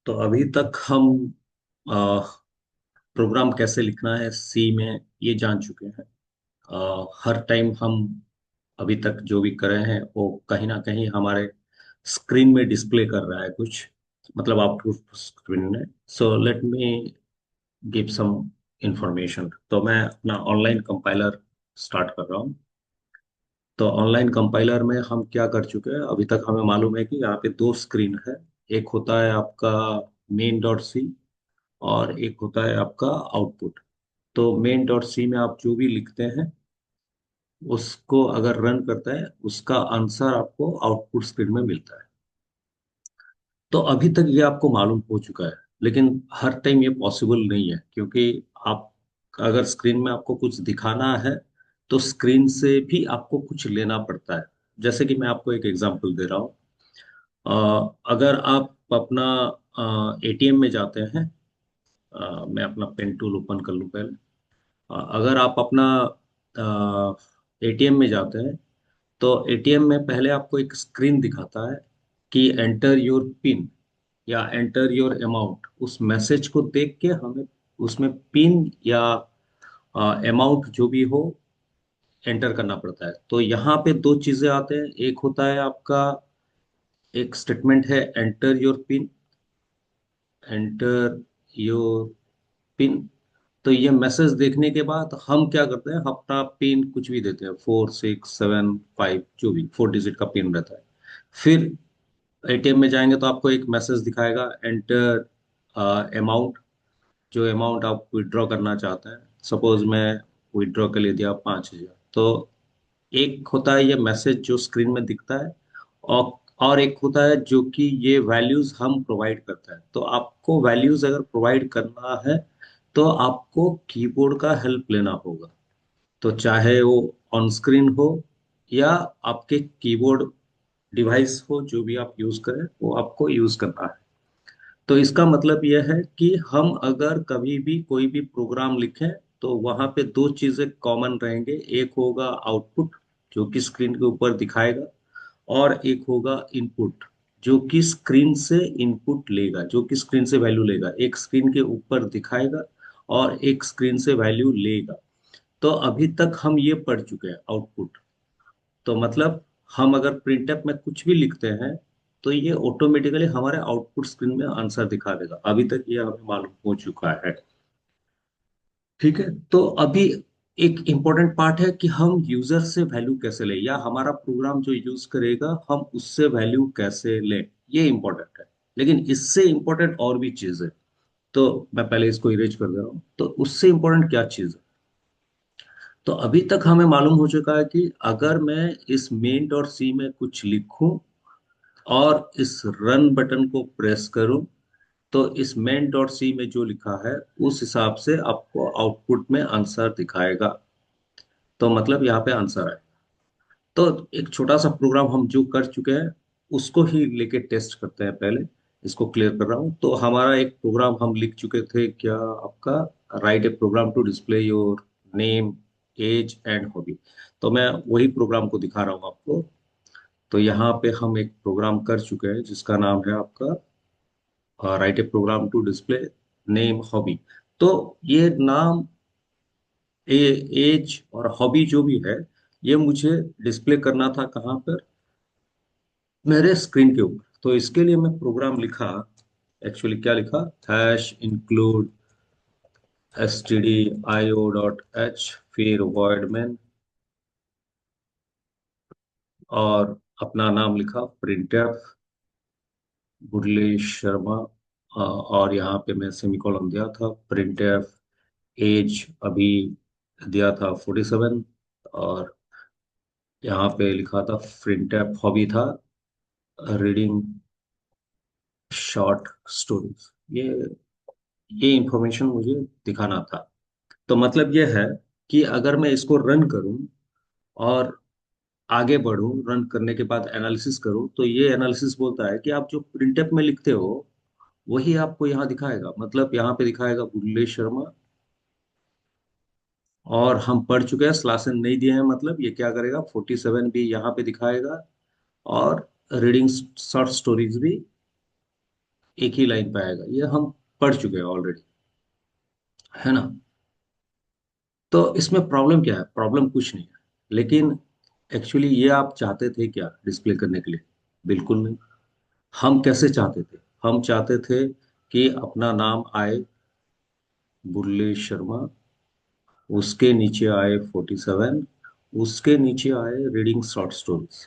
तो अभी तक हम प्रोग्राम कैसे लिखना है सी में ये जान चुके हैं। हर टाइम हम अभी तक जो भी करे हैं वो कहीं ना कहीं हमारे स्क्रीन में डिस्प्ले कर रहा है कुछ, मतलब आउटपुट स्क्रीन में। So let me give some information. तो मैं अपना ऑनलाइन कंपाइलर स्टार्ट कर रहा हूँ। तो ऑनलाइन कंपाइलर में हम क्या कर चुके हैं, अभी तक हमें मालूम है कि यहाँ पे दो स्क्रीन है। एक होता है आपका मेन डॉट सी और एक होता है आपका आउटपुट। तो मेन डॉट सी में आप जो भी लिखते हैं उसको अगर रन करता है उसका आंसर आपको आउटपुट स्क्रीन में मिलता है। तो अभी तक ये आपको मालूम हो चुका है, लेकिन हर टाइम ये पॉसिबल नहीं है, क्योंकि आप अगर स्क्रीन में आपको कुछ दिखाना है तो स्क्रीन से भी आपको कुछ लेना पड़ता है। जैसे कि मैं आपको एक एग्जांपल दे रहा हूँ। अगर आप अपना एटीएम में जाते हैं, मैं अपना पेन टूल ओपन कर लूँ पहले। अगर आप अपना एटीएम में जाते हैं तो एटीएम में पहले आपको एक स्क्रीन दिखाता है कि एंटर योर पिन या एंटर योर अमाउंट। उस मैसेज को देख के हमें उसमें पिन या अमाउंट जो भी हो एंटर करना पड़ता है। तो यहाँ पे दो चीजें आते हैं, एक होता है आपका, एक स्टेटमेंट है enter your pin, enter your pin. तो ये मैसेज देखने के बाद हम क्या करते हैं, अपना पिन कुछ भी देते हैं, 4675 जो भी 4 डिजिट का पिन रहता है। फिर एटीएम में जाएंगे तो आपको एक मैसेज दिखाएगा एंटर अमाउंट, जो अमाउंट आप विड्रॉ करना चाहते हैं। सपोज मैं विड्रॉ के लिए दिया 5,000। तो एक होता है ये मैसेज जो स्क्रीन में दिखता है, और और एक होता है जो कि ये वैल्यूज हम प्रोवाइड करता है। तो आपको वैल्यूज अगर प्रोवाइड करना है तो आपको कीबोर्ड का हेल्प लेना होगा। तो चाहे वो ऑन स्क्रीन हो या आपके कीबोर्ड डिवाइस हो, जो भी आप यूज करें वो आपको यूज करना है। तो इसका मतलब यह है कि हम अगर कभी भी कोई भी प्रोग्राम लिखें तो वहां पे दो चीजें कॉमन रहेंगे। एक होगा आउटपुट जो कि स्क्रीन के ऊपर दिखाएगा, और एक होगा इनपुट जो कि स्क्रीन से इनपुट लेगा, जो कि स्क्रीन से वैल्यू लेगा। एक स्क्रीन के ऊपर दिखाएगा और एक स्क्रीन से वैल्यू लेगा। तो अभी तक हम ये पढ़ चुके हैं आउटपुट। तो मतलब हम अगर प्रिंटफ में कुछ भी लिखते हैं तो ये ऑटोमेटिकली हमारे आउटपुट स्क्रीन में आंसर दिखा देगा। अभी तक ये हमें मालूम हो चुका है। ठीक है। तो अभी एक इम्पोर्टेंट पार्ट है कि हम यूजर से वैल्यू कैसे लें, या हमारा प्रोग्राम जो यूज करेगा हम उससे वैल्यू कैसे लें, ये इम्पोर्टेंट है। लेकिन इससे इम्पोर्टेंट और भी चीज है। तो मैं पहले इसको इरेज कर दे रहा हूँ। तो उससे इम्पोर्टेंट क्या चीज है, तो अभी तक हमें मालूम हो चुका है कि अगर मैं इस मेन डॉट सी में कुछ लिखूं और इस रन बटन को प्रेस करूं तो इस मेन डॉट सी में जो लिखा है उस हिसाब से आपको आउटपुट में आंसर दिखाएगा। तो मतलब यहाँ पे आंसर है। तो एक छोटा सा प्रोग्राम हम जो कर चुके हैं उसको ही लेके टेस्ट करते हैं पहले। इसको क्लियर कर रहा हूँ। तो हमारा एक प्रोग्राम हम लिख चुके थे क्या आपका, write a program to display your name, age and hobby. तो मैं वही प्रोग्राम को दिखा रहा हूँ आपको। तो यहाँ पे हम एक प्रोग्राम कर चुके हैं जिसका नाम है आपका write a program to display name hobby. तो ये नाम, एज और हॉबी जो भी है, ये मुझे डिस्प्ले करना था कहाँ पर, मेरे स्क्रीन के ऊपर। तो इसके लिए मैं प्रोग्राम लिखा। एक्चुअली क्या लिखा, hash include S T D I O dot H, फिर वर्ड में, और अपना नाम लिखा प्रिंटफ मुरली शर्मा। और यहाँ पे मैं सेमीकोलन दिया था प्रिंटफ एज अभी दिया था 47। और यहाँ पे लिखा था प्रिंटफ हॉबी था रीडिंग शॉर्ट स्टोरीज। ये इंफॉर्मेशन मुझे दिखाना था। तो मतलब ये है कि अगर मैं इसको रन करूं और आगे बढ़ूं, रन करने के बाद एनालिसिस करूं, तो ये एनालिसिस बोलता है कि आप जो प्रिंटफ में लिखते हो वही आपको यहाँ दिखाएगा। मतलब यहाँ पे दिखाएगा बुल्ले शर्मा, और हम पढ़ चुके हैं स्लास एन नहीं दिए हैं, मतलब ये क्या करेगा 47 भी यहाँ पे दिखाएगा और रीडिंग शॉर्ट स्टोरीज भी एक ही लाइन पे आएगा, ये हम पढ़ चुके हैं ऑलरेडी, है ना। तो इसमें प्रॉब्लम क्या है? प्रॉब्लम कुछ नहीं है, लेकिन एक्चुअली ये आप चाहते थे क्या डिस्प्ले करने के लिए? बिल्कुल नहीं। हम कैसे चाहते थे? हम चाहते थे कि अपना नाम आए बुल्ले शर्मा, उसके नीचे आए 47, उसके नीचे आए रीडिंग शॉर्ट स्टोरीज।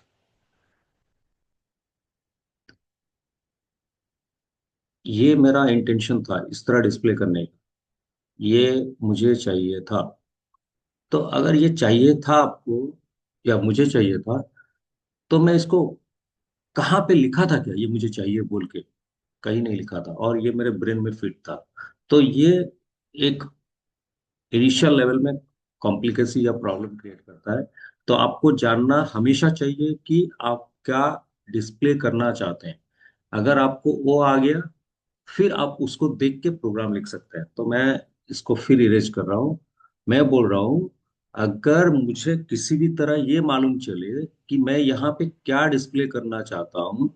ये मेरा इंटेंशन था इस तरह डिस्प्ले करने का, ये मुझे चाहिए था। तो अगर ये चाहिए था आपको या मुझे चाहिए था, तो मैं इसको कहाँ पे लिखा था क्या ये मुझे चाहिए बोल के? कहीं नहीं लिखा था, और ये मेरे ब्रेन में फिट था। तो ये एक इनिशियल लेवल में कॉम्प्लिकेसी या प्रॉब्लम क्रिएट करता है। तो आपको जानना हमेशा चाहिए कि आप क्या डिस्प्ले करना चाहते हैं। अगर आपको वो आ गया, फिर आप उसको देख के प्रोग्राम लिख सकते हैं। तो मैं इसको फिर इरेज कर रहा हूँ। मैं बोल रहा हूँ, अगर मुझे किसी भी तरह ये मालूम चले कि मैं यहाँ पे क्या डिस्प्ले करना चाहता हूँ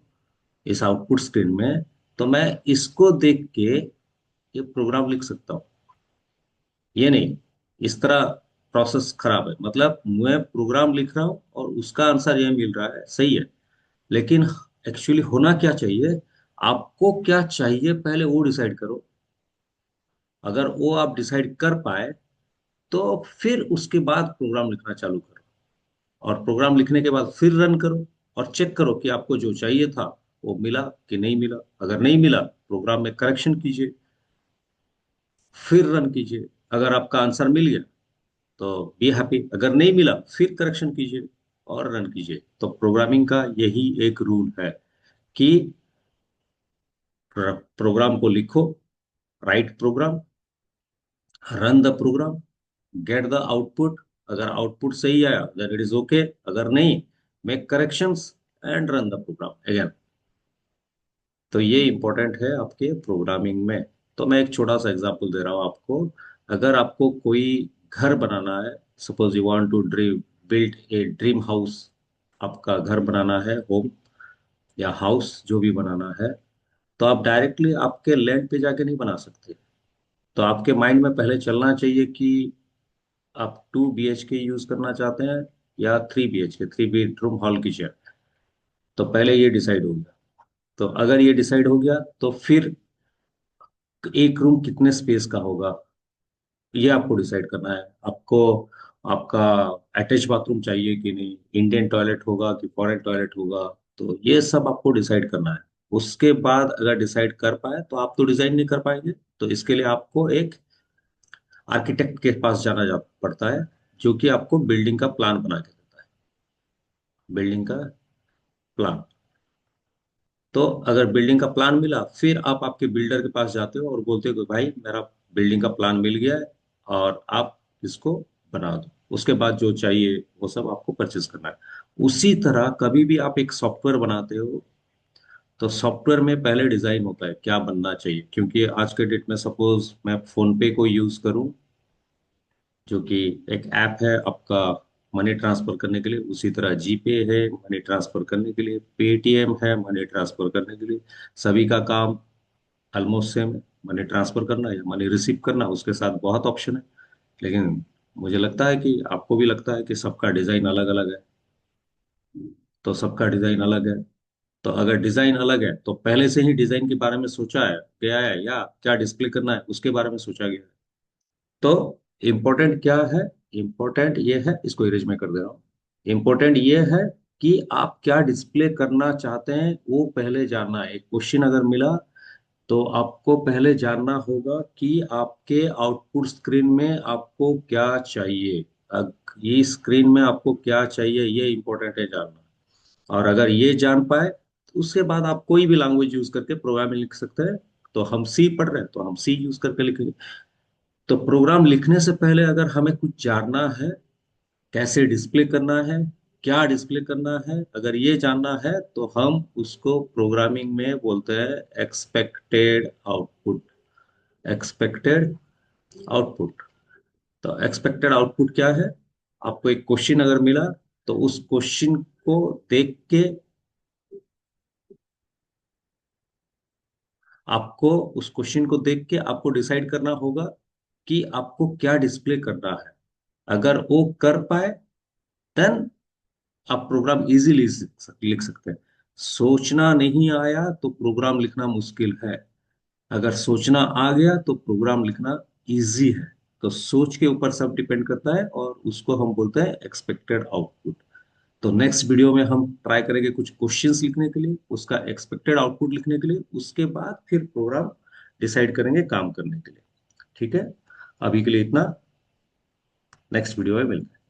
इस आउटपुट स्क्रीन में, तो मैं इसको देख के ये प्रोग्राम लिख सकता हूँ। ये नहीं, इस तरह प्रोसेस खराब है। मतलब मैं प्रोग्राम लिख रहा हूँ और उसका आंसर ये मिल रहा है, सही है। लेकिन एक्चुअली होना क्या चाहिए? आपको क्या चाहिए पहले वो डिसाइड करो। अगर वो आप डिसाइड कर पाए, तो फिर उसके बाद प्रोग्राम लिखना चालू करो। और प्रोग्राम लिखने के बाद फिर रन करो, और चेक करो कि आपको जो चाहिए था वो मिला कि नहीं मिला। अगर नहीं मिला, प्रोग्राम में करेक्शन कीजिए, फिर रन कीजिए। अगर आपका आंसर मिल गया तो बी हैप्पी, अगर नहीं मिला फिर करेक्शन कीजिए और रन कीजिए। तो प्रोग्रामिंग का यही एक रूल है कि प्रोग्राम को लिखो, write program, run the program, get the output. अगर आउटपुट सही आया देन इट इज ओके, अगर नहीं, make corrections and run the program again. तो ये इंपॉर्टेंट है आपके प्रोग्रामिंग में। तो मैं एक छोटा सा एग्जांपल दे रहा हूँ आपको। अगर आपको कोई घर बनाना है, suppose you want to dream build a dream house, आपका घर बनाना है, होम या हाउस जो भी बनाना है, तो आप डायरेक्टली आपके लैंड पे जाके नहीं बना सकते। तो आपके माइंड में पहले चलना चाहिए कि आप 2 BHK यूज करना चाहते हैं या 3 BHK, 3 बेडरूम हॉल किचन। तो पहले ये डिसाइड हो गया। तो अगर ये डिसाइड हो गया, तो फिर एक रूम कितने स्पेस का होगा, ये आपको डिसाइड करना है। आपको आपका अटैच बाथरूम चाहिए कि नहीं, इंडियन टॉयलेट होगा कि फॉरेन टॉयलेट होगा, तो ये सब आपको डिसाइड करना है। उसके बाद अगर डिसाइड कर पाए तो आप तो डिजाइन नहीं कर पाएंगे। तो इसके लिए आपको एक आर्किटेक्ट के पास पड़ता है, जो कि आपको बिल्डिंग का प्लान बना के देता है, बिल्डिंग का प्लान। तो अगर बिल्डिंग का प्लान मिला, फिर आप आपके बिल्डर के पास जाते हो और बोलते हो कि भाई मेरा बिल्डिंग का प्लान मिल गया है और आप इसको बना दो। उसके बाद जो चाहिए वो सब आपको परचेज करना है। उसी तरह कभी भी आप एक सॉफ्टवेयर बनाते हो, तो सॉफ्टवेयर में पहले डिजाइन होता है क्या बनना चाहिए। क्योंकि आज के डेट में सपोज मैं फोन पे को यूज करूं, जो कि एक ऐप है आपका मनी ट्रांसफर करने के लिए, उसी तरह जीपे है मनी ट्रांसफर करने के लिए, पेटीएम है मनी ट्रांसफर करने के लिए। सभी का काम ऑलमोस्ट सेम है, मनी ट्रांसफर करना या मनी रिसीव करना। उसके साथ बहुत ऑप्शन है, लेकिन मुझे लगता है कि आपको भी लगता है कि सबका डिजाइन अलग अलग है। तो सबका डिजाइन अलग है। तो अगर डिजाइन अलग है, तो पहले से ही डिजाइन के बारे में सोचा है गया है, या क्या डिस्प्ले करना है उसके बारे में सोचा गया है। तो इम्पोर्टेंट क्या है? इम्पोर्टेंट ये है, इसको इरेज में कर दे रहा हूँ। इम्पोर्टेंट ये है कि आप क्या डिस्प्ले करना चाहते हैं वो पहले जानना है। एक क्वेश्चन अगर मिला, तो आपको पहले जानना होगा कि आपके आउटपुट स्क्रीन में आपको क्या चाहिए। ये स्क्रीन में आपको क्या चाहिए, ये इंपॉर्टेंट है जानना। और अगर ये जान पाए, तो उसके बाद आप कोई भी लैंग्वेज यूज करके प्रोग्राम लिख सकते हैं। तो हम सी पढ़ रहे हैं तो हम सी यूज करके लिखेंगे। तो प्रोग्राम लिखने से पहले अगर हमें कुछ जानना है, कैसे डिस्प्ले करना है, क्या डिस्प्ले करना है, अगर ये जानना है, तो हम उसको प्रोग्रामिंग में बोलते हैं एक्सपेक्टेड आउटपुट। Expected output. तो एक्सपेक्टेड आउटपुट क्या है? आपको एक क्वेश्चन अगर मिला, तो उस क्वेश्चन को देख के आपको उस क्वेश्चन को देख के आपको डिसाइड करना होगा कि आपको क्या डिस्प्ले करना है। अगर वो कर पाए देन आप प्रोग्राम इजीली लिख सकते हैं। सोचना नहीं आया तो प्रोग्राम लिखना मुश्किल है। अगर सोचना आ गया तो प्रोग्राम लिखना इजी है। तो सोच के ऊपर सब डिपेंड करता है, और उसको हम बोलते हैं एक्सपेक्टेड आउटपुट। तो नेक्स्ट वीडियो में हम ट्राई करेंगे कुछ क्वेश्चंस लिखने के लिए, उसका एक्सपेक्टेड आउटपुट लिखने के लिए, उसके बाद फिर प्रोग्राम डिसाइड करेंगे काम करने के लिए। ठीक है, अभी के लिए इतना। नेक्स्ट वीडियो में मिलते हैं।